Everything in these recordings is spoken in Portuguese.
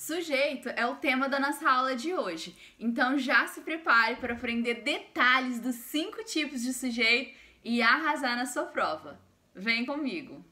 Sujeito é o tema da nossa aula de hoje, então já se prepare para aprender detalhes dos 5 tipos de sujeito e arrasar na sua prova. Vem comigo!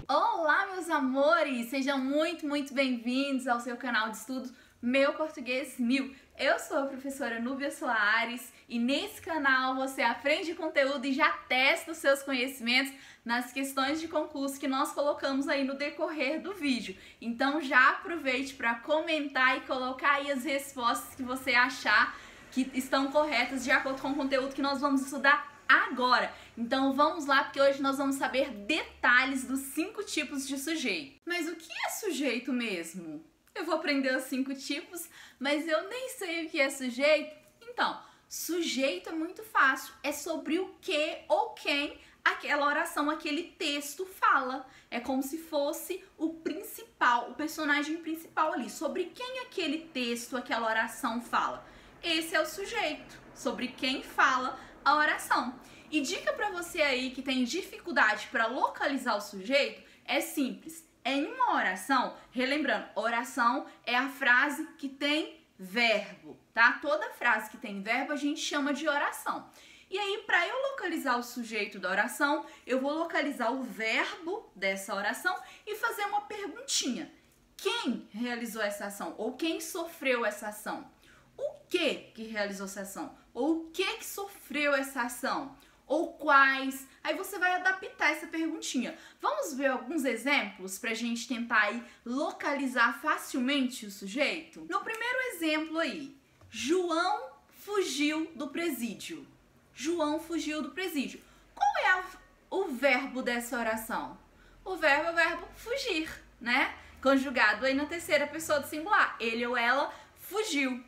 Olá, meus amores! Sejam muito bem-vindos ao seu canal de estudos Meu Português 1000. Eu sou a professora Núbia Soares e nesse canal você aprende conteúdo e já testa os seus conhecimentos nas questões de concurso que nós colocamos aí no decorrer do vídeo. Então já aproveite para comentar e colocar aí as respostas que você achar que estão corretas de acordo com o conteúdo que nós vamos estudar agora. Então vamos lá, porque hoje nós vamos saber detalhes dos 5 tipos de sujeito. Mas o que é sujeito mesmo? Eu vou aprender os 5 tipos, mas eu nem sei o que é sujeito. Então, sujeito é muito fácil, é sobre o que ou quem aquela oração, aquele texto fala. É como se fosse o principal, o personagem principal ali, sobre quem aquele texto, aquela oração fala. Esse é o sujeito, sobre quem fala a oração. E dica para você aí que tem dificuldade para localizar o sujeito, é simples. Em uma oração, relembrando, oração é a frase que tem verbo, tá? Toda frase que tem verbo a gente chama de oração. E aí, para eu localizar o sujeito da oração, eu vou localizar o verbo dessa oração e fazer uma perguntinha. Quem realizou essa ação? Ou quem sofreu essa ação? O que realizou essa ação? Ou o que sofreu essa ação? Ou quais? Aí você vai adaptar essa perguntinha. Vamos ver alguns exemplos para a gente tentar aí localizar facilmente o sujeito? No primeiro exemplo aí, João fugiu do presídio. João fugiu do presídio. Qual é o verbo dessa oração? O verbo é o verbo fugir, né? Conjugado aí na terceira pessoa do singular. Ele ou ela fugiu.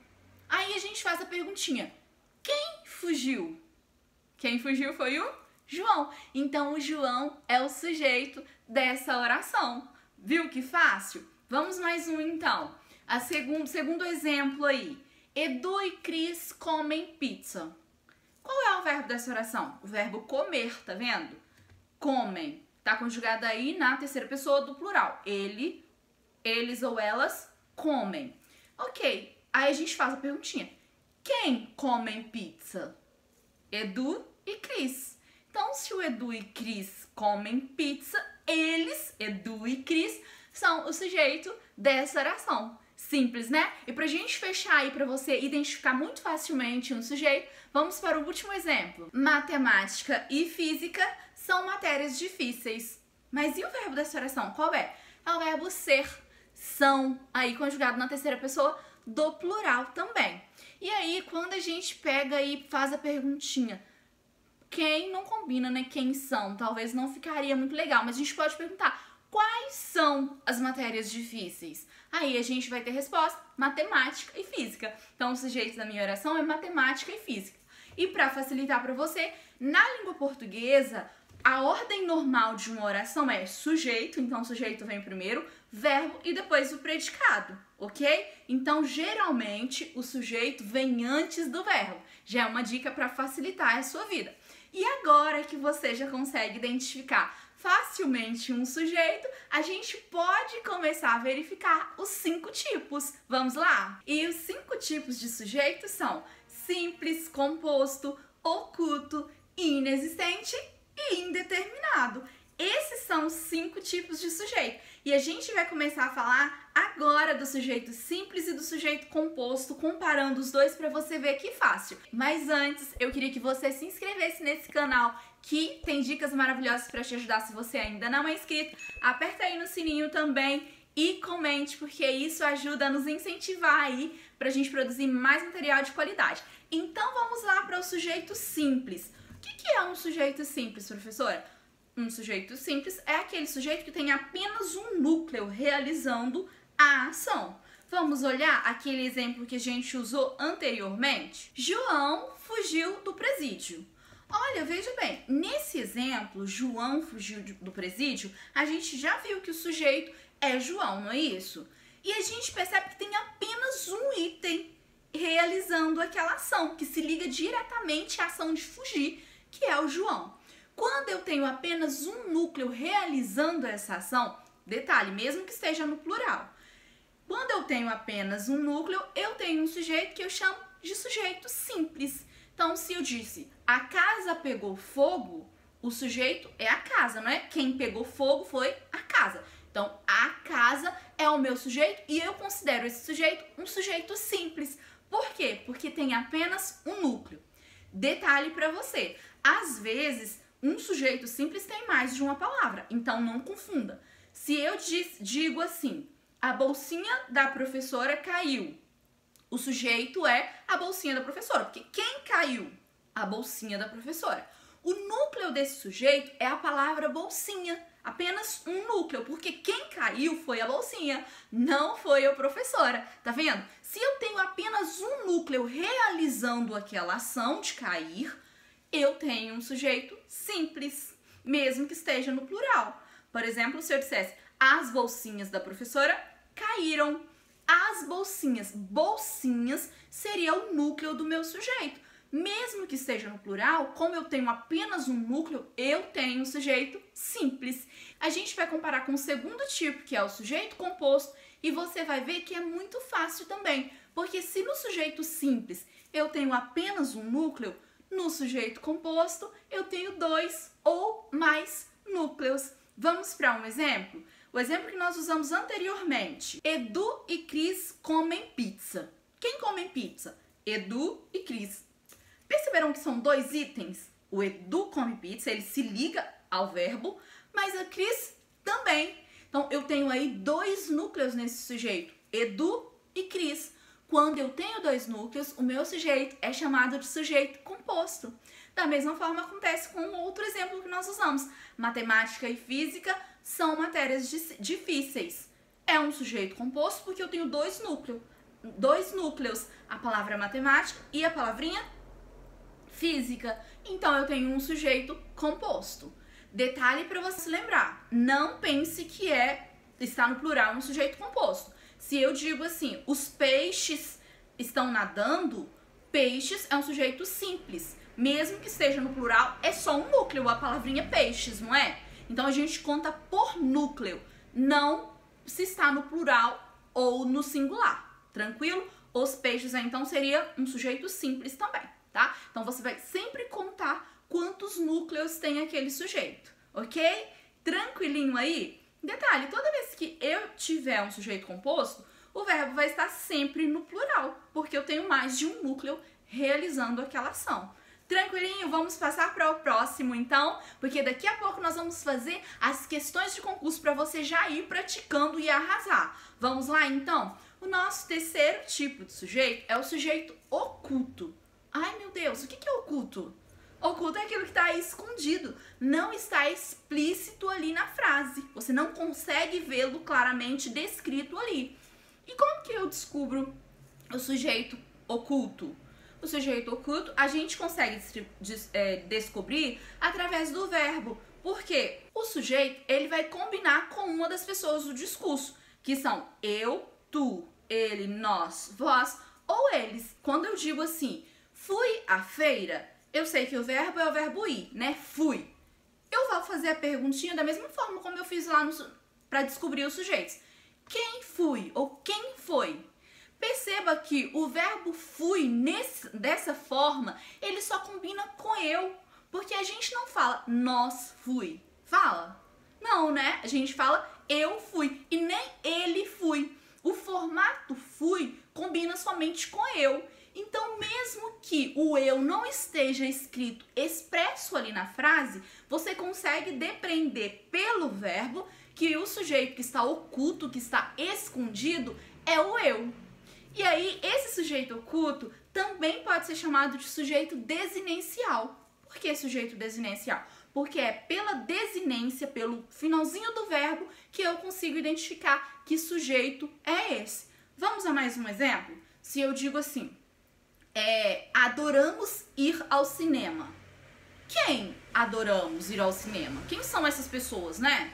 Aí a gente faz a perguntinha. Quem fugiu? Quem fugiu foi o João. Então, o João é o sujeito dessa oração. Viu que fácil? Vamos mais um, então. Segundo exemplo aí. Edu e Cris comem pizza. Qual é o verbo dessa oração? O verbo comer, tá vendo? Comem. Tá conjugado aí na terceira pessoa do plural. Eles ou elas comem. Ok. Aí a gente faz a perguntinha. Quem comem pizza? Edu e Cris. Então, se o Edu e Cris comem pizza, eles, Edu e Cris, são o sujeito dessa oração. Simples, né? E pra gente fechar aí, pra você identificar muito facilmente um sujeito, vamos para o último exemplo. Matemática e física são matérias difíceis. Mas e o verbo dessa oração? Qual é? É o verbo ser. São, aí conjugado na terceira pessoa do plural também. E aí, quando a gente pega e faz a perguntinha, quem não combina, né? Quem são? Talvez não ficaria muito legal, mas a gente pode perguntar quais são as matérias difíceis? Aí a gente vai ter resposta, matemática e física. Então, o sujeito da minha oração é matemática e física. E para facilitar para você, na língua portuguesa, a ordem normal de uma oração é sujeito, então o sujeito vem primeiro, verbo e depois o predicado, ok? Então, geralmente, o sujeito vem antes do verbo. Já é uma dica para facilitar a sua vida. E agora que você já consegue identificar facilmente um sujeito, a gente pode começar a verificar os 5 tipos. Vamos lá? E os 5 tipos de sujeito são simples, composto, oculto, inexistente e indeterminado. Esses são os 5 tipos de sujeito. E a gente vai começar a falar agora do sujeito simples e do sujeito composto, comparando os dois para você ver que fácil. Mas antes, eu queria que você se inscrevesse nesse canal, que tem dicas maravilhosas para te ajudar se você ainda não é inscrito. Aperta aí no sininho também e comente, porque isso ajuda a nos incentivar aí para a gente produzir mais material de qualidade. Então vamos lá para o sujeito simples. O que é um sujeito simples, professora? Um sujeito simples é aquele sujeito que tem apenas um núcleo realizando a ação. Vamos olhar aquele exemplo que a gente usou anteriormente? João fugiu do presídio. Olha, veja bem, nesse exemplo, João fugiu do presídio, a gente já viu que o sujeito é João, não é isso? E a gente percebe que tem apenas um item realizando aquela ação, que se liga diretamente à ação de fugir, que é o João. Quando eu tenho apenas um núcleo realizando essa ação, Detalhe, mesmo que esteja no plural. Quando eu tenho apenas um núcleo, eu tenho um sujeito que eu chamo de sujeito simples. Então, se eu disse, a casa pegou fogo, o sujeito é a casa, não é? Quem pegou fogo foi a casa. Então, a casa é o meu sujeito e eu considero esse sujeito um sujeito simples. Por quê? Porque tem apenas um núcleo. Detalhe para você, às vezes, um sujeito simples tem mais de uma palavra, então não confunda. Se eu digo assim, a bolsinha da professora caiu, o sujeito é a bolsinha da professora, porque quem caiu? A bolsinha da professora. O núcleo desse sujeito é a palavra bolsinha, apenas um núcleo, porque quem caiu foi a bolsinha, não foi a professora, tá vendo? Se eu tenho apenas um núcleo realizando aquela ação de cair, eu tenho um sujeito simples, mesmo que esteja no plural. Por exemplo, se eu dissesse, as bolsinhas da professora caíram. As bolsinhas, bolsinhas seria o núcleo do meu sujeito. Mesmo que esteja no plural, como eu tenho apenas um núcleo, eu tenho um sujeito simples. A gente vai comparar com o segundo tipo, que é o sujeito composto, e você vai ver que é muito fácil também. Porque se no sujeito simples eu tenho apenas um núcleo, no sujeito composto eu tenho 2 ou mais núcleos. Vamos para um exemplo? O exemplo que nós usamos anteriormente. Edu e Cris comem pizza. Quem come pizza? Edu e Cris. Perceberam que são 2 itens? O Edu come pizza, ele se liga ao verbo, mas a Cris também. Então, eu tenho aí 2 núcleos nesse sujeito, Edu e Cris. Quando eu tenho 2 núcleos, o meu sujeito é chamado de sujeito composto. Da mesma forma acontece com outro exemplo que nós usamos. Matemática e física são matérias difíceis. É um sujeito composto porque eu tenho 2 núcleos, a palavra matemática e a palavrinha física. Então eu tenho um sujeito composto. Detalhe para você se lembrar, não pense que está no plural um sujeito composto. Se eu digo assim, os peixes estão nadando, peixes é um sujeito simples. Mesmo que esteja no plural, é só um núcleo, a palavrinha peixes, não é? Então a gente conta por núcleo, não se está no plural ou no singular, tranquilo? Os peixes, então, seria um sujeito simples também, tá? Então você vai sempre contar quantos núcleos tem aquele sujeito, ok? Tranquilinho aí? Detalhe, toda vez que eu tiver um sujeito composto, o verbo vai estar sempre no plural, porque eu tenho mais de um núcleo realizando aquela ação. Tranquilinho? Vamos passar para o próximo então, porque daqui a pouco nós vamos fazer as questões de concurso para você já ir praticando e arrasar. Vamos lá então? O nosso terceiro tipo de sujeito é o sujeito oculto. Ai meu Deus, o que é oculto? Oculto é aquilo que está escondido, não está explícito ali na frase. Você não consegue vê-lo claramente descrito ali. E como que eu descubro o sujeito oculto? O sujeito oculto a gente consegue descobrir através do verbo, porque o sujeito ele vai combinar com uma das pessoas do discurso, que são eu, tu, ele, nós, vós ou eles. Quando eu digo assim, fui à feira, eu sei que o verbo é o verbo ir, né? Fui. Eu vou fazer a perguntinha da mesma forma como eu fiz lá para descobrir os sujeitos. Quem fui ou quem foi? Perceba que o verbo fui, dessa forma, ele só combina com eu. Porque a gente não fala nós fui. Fala? Não, né? A gente fala eu fui e nem ele fui. O formato fui combina somente com eu. Então, mesmo que o eu não esteja escrito expresso ali na frase, você consegue depreender pelo verbo que o sujeito que está oculto, que está escondido, é o eu. E aí, esse sujeito oculto também pode ser chamado de sujeito desinencial. Por que sujeito desinencial? Porque é pela desinência, pelo finalzinho do verbo, que eu consigo identificar que sujeito é esse. Vamos a mais um exemplo? Se eu digo assim, adoramos ir ao cinema. Quem adoramos ir ao cinema? Quem são essas pessoas, né?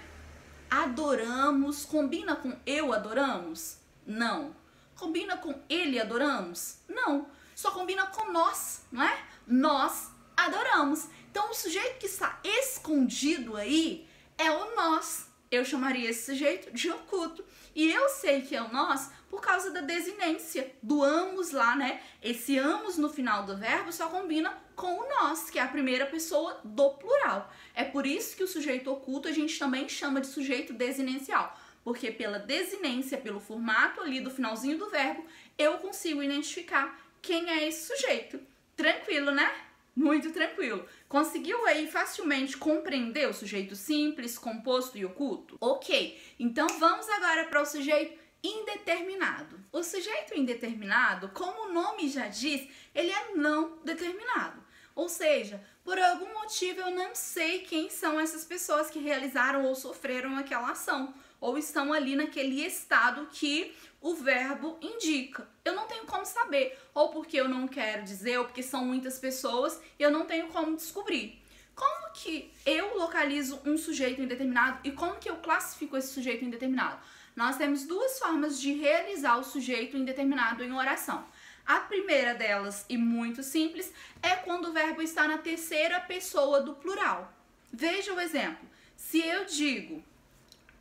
Adoramos, combina com eu adoramos? Não. Combina com ele adoramos? Não. Só combina com nós, não é? Nós adoramos. Então, o sujeito que está escondido aí é o nós. eu chamaria esse sujeito de oculto. E eu sei que é o nós por causa da desinência do amos lá, né? Esse amos no final do verbo só combina com o nós, que é a primeira pessoa do plural. É por isso que o sujeito oculto a gente também chama de sujeito desinencial. Porque pela desinência, pelo formato ali do finalzinho do verbo, eu consigo identificar quem é esse sujeito. Tranquilo, né? Muito tranquilo. Conseguiu aí facilmente compreender o sujeito simples, composto e oculto? Ok, então vamos agora para o sujeito indeterminado. O sujeito indeterminado, como o nome já diz, ele é não determinado. Ou seja, por algum motivo eu não sei quem são essas pessoas que realizaram ou sofreram aquela ação, ou estão ali naquele estado que o verbo indica. Eu não tenho como saber, ou porque eu não quero dizer, ou porque são muitas pessoas e eu não tenho como descobrir. Como que eu localizo um sujeito indeterminado e como que eu classifico esse sujeito indeterminado? Nós temos duas formas de realizar o sujeito indeterminado em oração. A primeira delas, e muito simples, é quando o verbo está na terceira pessoa do plural. Veja o exemplo. Se eu digo,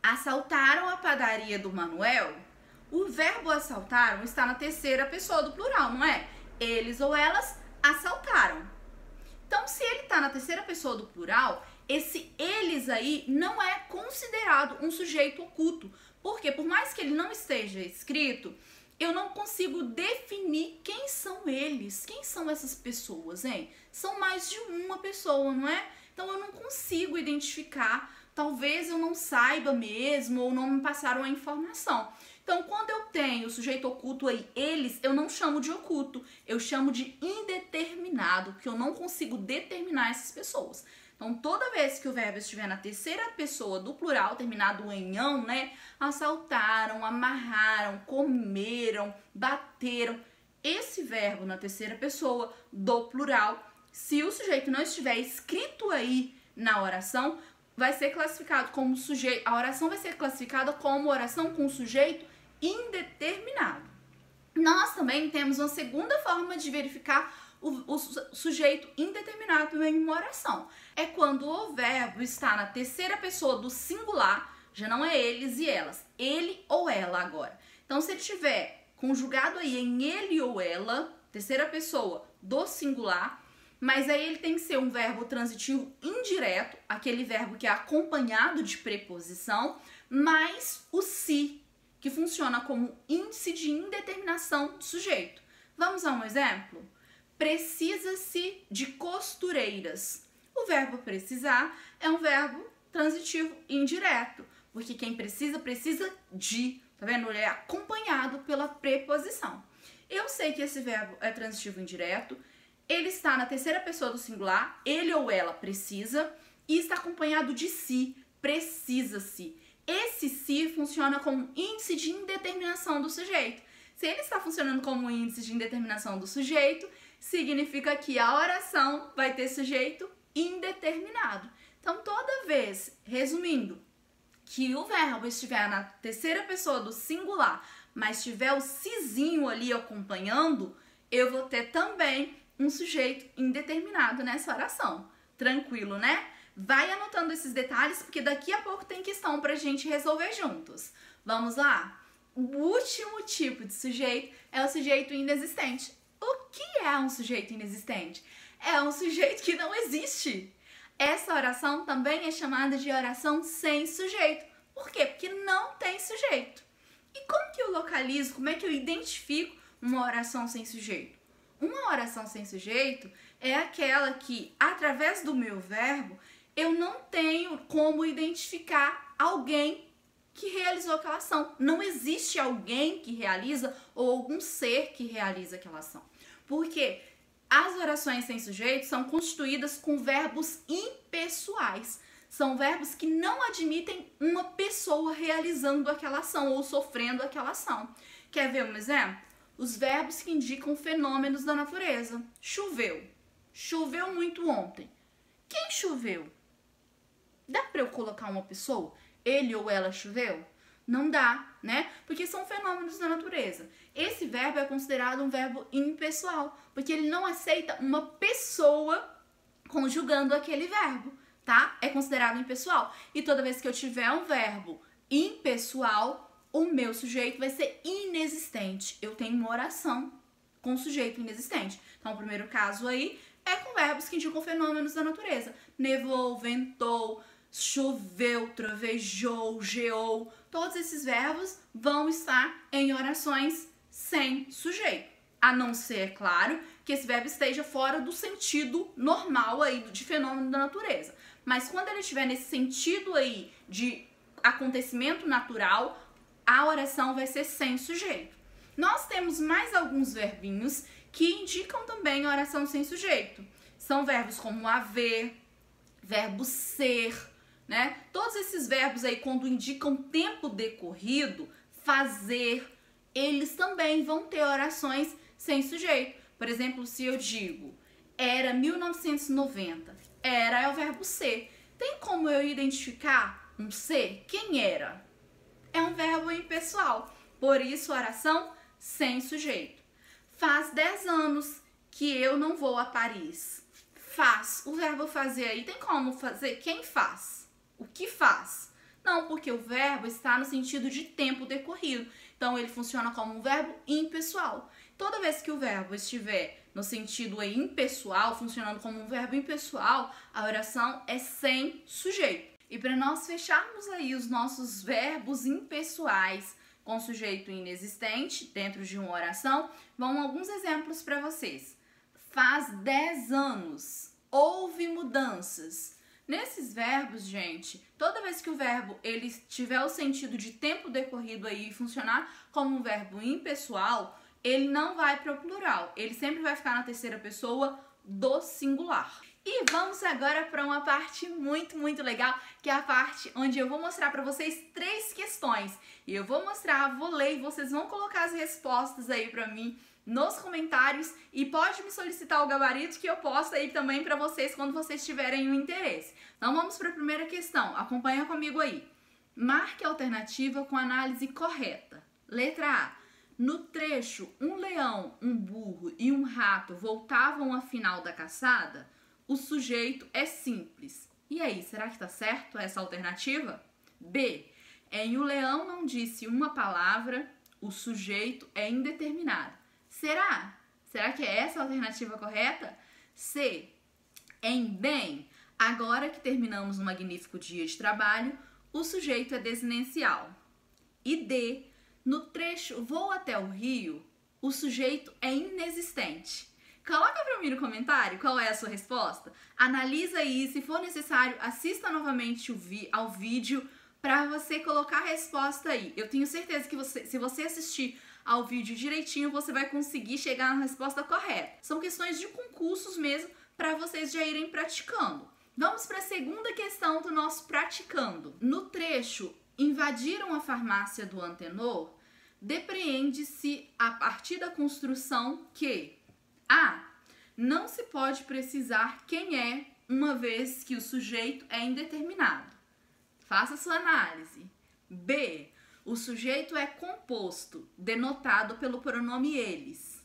assaltaram a padaria do Manuel, o verbo assaltaram está na terceira pessoa do plural, não é? Eles ou elas assaltaram. Então, se ele está na terceira pessoa do plural, esse eles aí não é considerado um sujeito oculto. Porque, por mais que ele não esteja escrito, eu não consigo definir quem são eles, quem são essas pessoas, hein? São mais de uma pessoa, não é? Então eu não consigo identificar, talvez eu não saiba mesmo ou não me passaram a informação. Então quando eu tenho o sujeito oculto aí, eles, eu não chamo de oculto, eu chamo de indeterminado, porque eu não consigo determinar essas pessoas. Então, toda vez que o verbo estiver na terceira pessoa do plural, terminado em ão, né? Assaltaram, amarraram, comeram, bateram. Esse verbo na terceira pessoa do plural, se o sujeito não estiver escrito aí na oração, vai ser classificado como sujeito. A oração vai ser classificada como oração com sujeito indeterminado. Nós também temos uma segunda forma de verificar o sujeito indeterminado em uma oração. É quando o verbo está na terceira pessoa do singular, já não é eles e elas, ele ou ela agora. Então, se ele estiver conjugado aí em ele ou ela, terceira pessoa do singular, mas aí ele tem que ser um verbo transitivo indireto, aquele verbo que é acompanhado de preposição, mais o se, que funciona como índice de indeterminação do sujeito. Vamos a um exemplo? Precisa-se de costureiras. O verbo precisar é um verbo transitivo indireto, porque quem precisa, precisa de, tá vendo? Ele é acompanhado pela preposição. Eu sei que esse verbo é transitivo indireto, ele está na terceira pessoa do singular, ele ou ela precisa, e está acompanhado de se, precisa-se. Esse se funciona como índice de indeterminação do sujeito. Se ele está funcionando como índice de indeterminação do sujeito, significa que a oração vai ter sujeito indeterminado. Então, toda vez, resumindo, que o verbo estiver na terceira pessoa do singular, mas tiver o sizinho ali acompanhando, eu vou ter também um sujeito indeterminado nessa oração. Tranquilo, né? Vai anotando esses detalhes, porque daqui a pouco tem questão pra gente resolver juntos. Vamos lá? O último tipo de sujeito é o sujeito inexistente. O que é um sujeito inexistente? É um sujeito que não existe. Essa oração também é chamada de oração sem sujeito. Por quê? Porque não tem sujeito. E como que eu localizo, como é que eu identifico uma oração sem sujeito? Uma oração sem sujeito é aquela que, através do meu verbo, eu não tenho como identificar alguém que realizou aquela ação. Não existe alguém que realiza ou algum ser que realiza aquela ação. Porque as orações sem sujeito são constituídas com verbos impessoais. São verbos que não admitem uma pessoa realizando aquela ação ou sofrendo aquela ação. Quer ver um exemplo? Os verbos que indicam fenômenos da natureza. Choveu. Choveu muito ontem. Quem choveu? Dá para eu colocar uma pessoa? Ele ou ela choveu? Não dá, né? Porque são fenômenos da natureza. Esse verbo é considerado um verbo impessoal, porque ele não aceita uma pessoa conjugando aquele verbo. tá? É considerado impessoal. E toda vez que eu tiver um verbo impessoal, o meu sujeito vai ser inexistente. Eu tenho uma oração com sujeito inexistente. Então, o primeiro caso aí é com verbos que indicam fenômenos da natureza. Nevou, ventou, choveu, trovejou, geou. Todos esses verbos vão estar em orações sem sujeito. A não ser, claro, que esse verbo esteja fora do sentido normal aí de fenômeno da natureza. Mas quando ele estiver nesse sentido aí de acontecimento natural, a oração vai ser sem sujeito. Nós temos mais alguns verbinhos que indicam também a oração sem sujeito. São verbos como haver, verbo ser, né? Todos esses verbos aí, quando indicam tempo decorrido, fazer, eles também vão ter orações sem sujeito. Por exemplo, se eu digo, era 1990, era é o verbo ser. Tem como eu identificar um ser? Quem era? É um verbo impessoal, por isso oração sem sujeito. Faz 10 anos que eu não vou a Paris. Faz, o verbo fazer aí, tem como fazer? Quem faz? O que faz? Não, porque o verbo está no sentido de tempo decorrido, então ele funciona como um verbo impessoal. Toda vez que o verbo estiver no sentido aí impessoal, funcionando como um verbo impessoal, a oração é sem sujeito. E para nós fecharmos aí os nossos verbos impessoais com sujeito inexistente dentro de uma oração, vão alguns exemplos para vocês. Faz 10 anos, houve mudanças. Nesses verbos, gente, toda vez que o verbo ele tiver o sentido de tempo decorrido aí e funcionar como um verbo impessoal, ele não vai para o plural, ele sempre vai ficar na terceira pessoa do singular. E vamos agora para uma parte muito legal, que é a parte onde eu vou mostrar para vocês 3 questões. E eu vou mostrar, vou ler e vocês vão colocar as respostas aí para mim nos comentários e pode me solicitar o gabarito que eu posto aí também para vocês quando vocês tiverem o interesse. Então vamos para a primeira questão, acompanha comigo aí. Marque a alternativa com a análise correta. Letra A. No trecho, um leão, um burro e um rato voltavam ao final da caçada, o sujeito é simples. E aí, será que tá certo essa alternativa? B. Em o leão não disse uma palavra, o sujeito é indeterminado. Será? Será que é essa a alternativa correta? C. Em bem, agora que terminamos um magnífico dia de trabalho, o sujeito é desinencial. E D. No trecho vou até o rio, o sujeito é inexistente. Coloca para mim no comentário qual é a sua resposta. Analisa aí, se for necessário, assista novamente ao vídeo para você colocar a resposta aí. Eu tenho certeza que se você assistir ao vídeo direitinho, você vai conseguir chegar na resposta correta. São questões de concursos mesmo para vocês já irem praticando. Vamos para a segunda questão do nosso praticando. No trecho, invadiram a farmácia do Antenor, depreende-se a partir da construção que A. Não se pode precisar quem é, uma vez que o sujeito é indeterminado. Faça sua análise. B. O sujeito é composto, denotado pelo pronome eles.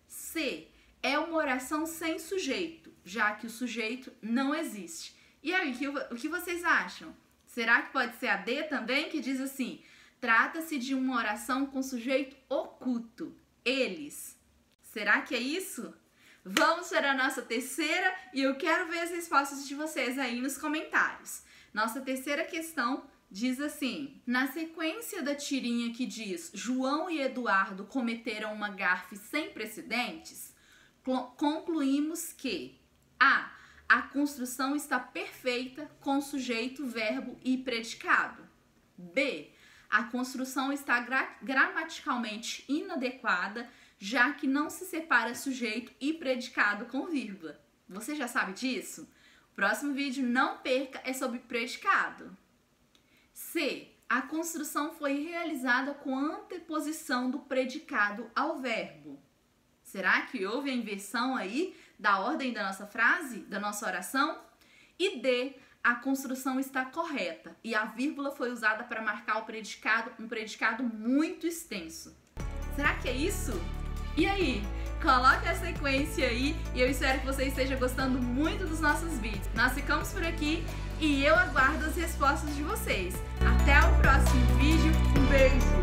C. É uma oração sem sujeito, já que o sujeito não existe. E aí, o que vocês acham? Será que pode ser a D também, que diz assim: trata-se de uma oração com sujeito oculto, eles. Será que é isso? Vamos para a nossa terceira e eu quero ver as respostas de vocês aí nos comentários. Nossa terceira questão diz assim: na sequência da tirinha que diz João e Eduardo cometeram uma gafe sem precedentes, concluímos que a construção está perfeita com sujeito, verbo e predicado. B. A construção está gramaticalmente inadequada, já que não se separa sujeito e predicado com vírgula. Você já sabe disso? O próximo vídeo, não perca, é sobre predicado. C. A construção foi realizada com a anteposição do predicado ao verbo. Será que houve a inversão aí da ordem da nossa frase, da nossa oração? E D. A construção está correta e a vírgula foi usada para marcar o predicado, um predicado muito extenso. Será que é isso? E aí? Coloque a sequência aí e eu espero que você esteja gostando muito dos nossos vídeos. Nós ficamos por aqui e eu aguardo as respostas de vocês. Até o próximo vídeo. Um beijo!